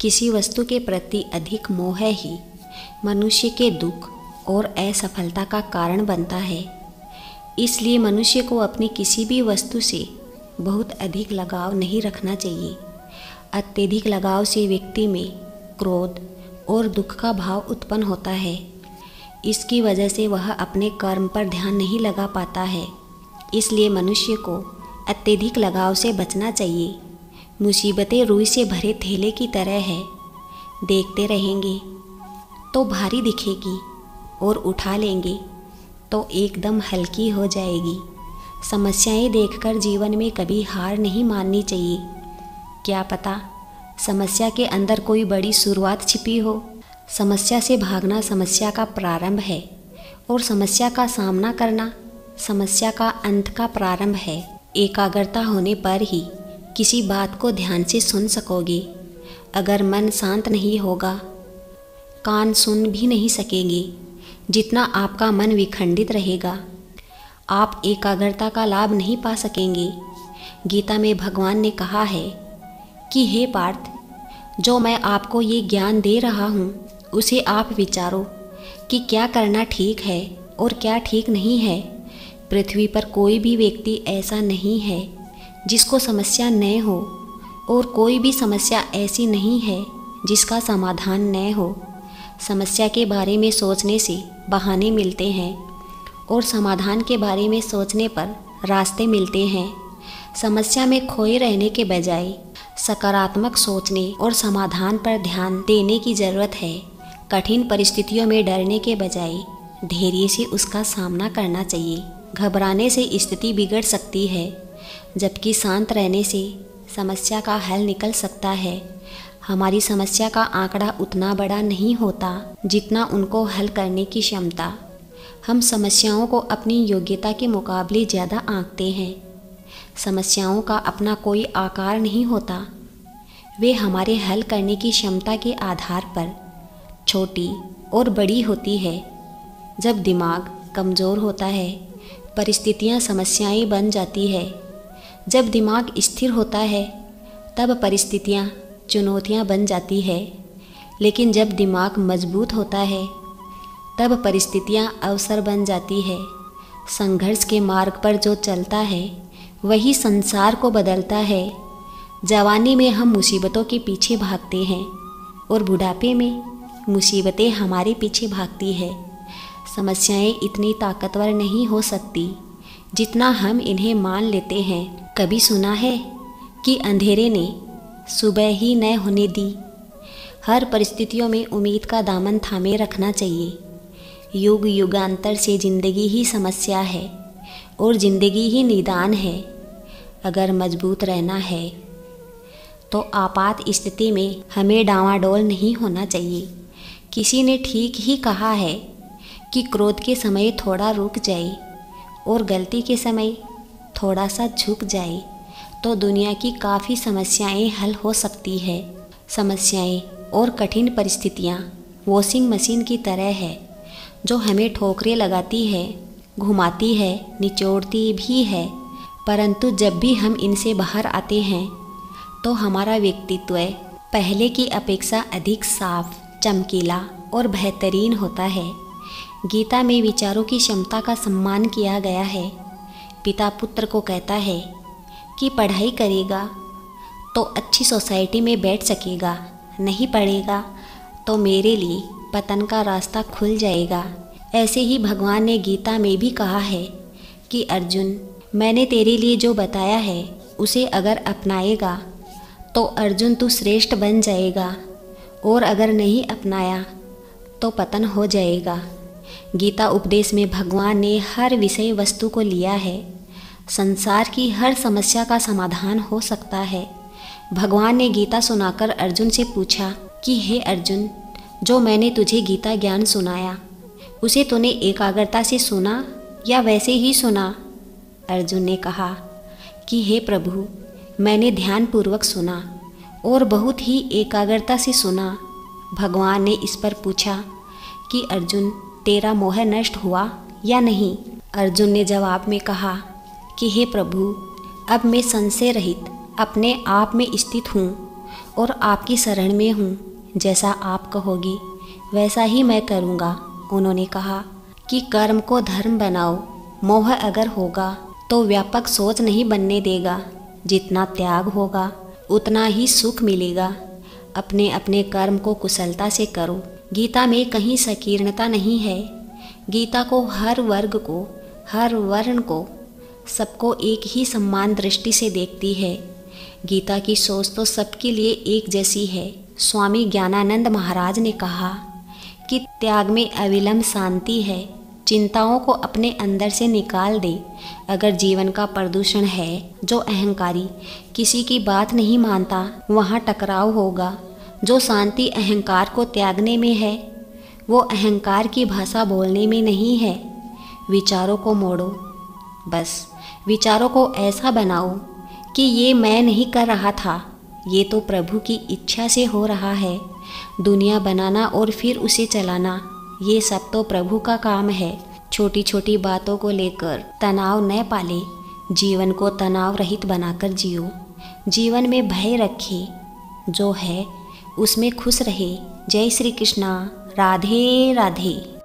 किसी वस्तु के प्रति अधिक मोह ही मनुष्य के दुख और असफलता का कारण बनता है। इसलिए मनुष्य को अपनी किसी भी वस्तु से बहुत अधिक लगाव नहीं रखना चाहिए। अत्यधिक लगाव से व्यक्ति में क्रोध और दुख का भाव उत्पन्न होता है। इसकी वजह से वह अपने कर्म पर ध्यान नहीं लगा पाता है। इसलिए मनुष्य को अत्यधिक लगाव से बचना चाहिए। मुसीबतें रुई से भरे थैले की तरह है, देखते रहेंगे तो भारी दिखेगी और उठा लेंगे तो एकदम हल्की हो जाएगी। समस्याएं देखकर जीवन में कभी हार नहीं माननी चाहिए। क्या पता समस्या के अंदर कोई बड़ी शुरुआत छिपी हो। समस्या से भागना समस्या का प्रारंभ है और समस्या का सामना करना समस्या का अंत का प्रारंभ है। एकाग्रता होने पर ही किसी बात को ध्यान से सुन सकोगे। अगर मन शांत नहीं होगा, कान सुन भी नहीं सकेंगे। जितना आपका मन विखंडित रहेगा, आप एकाग्रता का लाभ नहीं पा सकेंगे। गीता में भगवान ने कहा है कि हे पार्थ, जो मैं आपको ये ज्ञान दे रहा हूँ उसे आप विचारो कि क्या करना ठीक है और क्या ठीक नहीं है। पृथ्वी पर कोई भी व्यक्ति ऐसा नहीं है जिसको समस्या न हो, और कोई भी समस्या ऐसी नहीं है जिसका समाधान न हो। समस्या के बारे में सोचने से बहाने मिलते हैं और समाधान के बारे में सोचने पर रास्ते मिलते हैं। समस्या में खोए रहने के बजाय सकारात्मक सोचने और समाधान पर ध्यान देने की ज़रूरत है। कठिन परिस्थितियों में डरने के बजाय धैर्य से उसका सामना करना चाहिए। घबराने से स्थिति बिगड़ सकती है, जबकि शांत रहने से समस्या का हल निकल सकता है। हमारी समस्या का आंकड़ा उतना बड़ा नहीं होता जितना उनको हल करने की क्षमता। हम समस्याओं को अपनी योग्यता के मुकाबले ज़्यादा आंकते हैं। समस्याओं का अपना कोई आकार नहीं होता, वे हमारे हल करने की क्षमता के आधार पर छोटी और बड़ी होती है। जब दिमाग कमज़ोर होता है, परिस्थितियाँ समस्याएं बन जाती है। जब दिमाग स्थिर होता है, तब परिस्थितियाँ चुनौतियाँ बन जाती है। लेकिन जब दिमाग मजबूत होता है, तब परिस्थितियाँ अवसर बन जाती है। संघर्ष के मार्ग पर जो चलता है वही संसार को बदलता है। जवानी में हम मुसीबतों के पीछे भागते हैं और बुढ़ापे में मुसीबतें हमारे पीछे भागती है। समस्याएं इतनी ताकतवर नहीं हो सकती जितना हम इन्हें मान लेते हैं। कभी सुना है कि अंधेरे ने सुबह ही न होने दी। हर परिस्थितियों में उम्मीद का दामन थामे रखना चाहिए। युग युगांतर से ज़िंदगी ही समस्या है और ज़िंदगी ही निदान है। अगर मजबूत रहना है तो आपात स्थिति में हमें डांवाडोल नहीं होना चाहिए। किसी ने ठीक ही कहा है कि क्रोध के समय थोड़ा रुक जाए और गलती के समय थोड़ा सा झुक जाए तो दुनिया की काफ़ी समस्याएं हल हो सकती है। समस्याएं और कठिन परिस्थितियां वॉशिंग मशीन की तरह है, जो हमें ठोकरें लगाती है, घुमाती है, निचोड़ती भी है। परंतु जब भी हम इनसे बाहर आते हैं तो हमारा व्यक्तित्व पहले की अपेक्षा अधिक साफ, चमकीला और बेहतरीन होता है। गीता में विचारों की क्षमता का सम्मान किया गया है। पिता पुत्र को कहता है कि पढ़ाई करेगा तो अच्छी सोसाइटी में बैठ सकेगा, नहीं पढ़ेगा तो मेरे लिए पतन का रास्ता खुल जाएगा। ऐसे ही भगवान ने गीता में भी कहा है कि अर्जुन, मैंने तेरे लिए जो बताया है उसे अगर अपनाएगा तो अर्जुन तू श्रेष्ठ बन जाएगा, और अगर नहीं अपनाया तो पतन हो जाएगा। गीता उपदेश में भगवान ने हर विषय वस्तु को लिया है। संसार की हर समस्या का समाधान हो सकता है। भगवान ने गीता सुनाकर अर्जुन से पूछा कि हे अर्जुन, जो मैंने तुझे गीता ज्ञान सुनाया उसे तूने एकाग्रता से सुना या वैसे ही सुना? अर्जुन ने कहा कि हे प्रभु, मैंने ध्यानपूर्वक सुना और बहुत ही एकाग्रता से सुना। भगवान ने इस पर पूछा कि अर्जुन, तेरा मोह नष्ट हुआ या नहीं? अर्जुन ने जवाब में कहा कि हे प्रभु, अब मैं संशय रहित अपने आप में स्थित हूँ और आपकी शरण में हूँ। जैसा आप कहोगी वैसा ही मैं करूँगा। उन्होंने कहा कि कर्म को धर्म बनाओ। मोह अगर होगा तो व्यापक सोच नहीं बनने देगा। जितना त्याग होगा उतना ही सुख मिलेगा। अपने अपने कर्म को कुशलता से करो। गीता में कहीं संकीर्णता नहीं है। गीता को हर वर्ग को, हर वर्ण को, सबको एक ही समान दृष्टि से देखती है। गीता की सोच तो सबके लिए एक जैसी है। स्वामी ज्ञानानंद महाराज ने कहा कि त्याग में अविलंब शांति है। चिंताओं को अपने अंदर से निकाल दे। अगर जीवन का प्रदूषण है, जो अहंकारी किसी की बात नहीं मानता, वहाँ टकराव होगा। जो शांति अहंकार को त्यागने में है, वो अहंकार की भाषा बोलने में नहीं है। विचारों को मोड़ो, बस विचारों को ऐसा बनाओ कि ये मैं नहीं कर रहा था, ये तो प्रभु की इच्छा से हो रहा है। दुनिया बनाना और फिर उसे चलाना, ये सब तो प्रभु का काम है। छोटी छोटी बातों को लेकर तनाव न पाले। जीवन को तनाव रहित बनाकर जियो। जीवन में भय रखे, जो है उसमें खुश रहे। जय श्री कृष्णा। राधे राधे।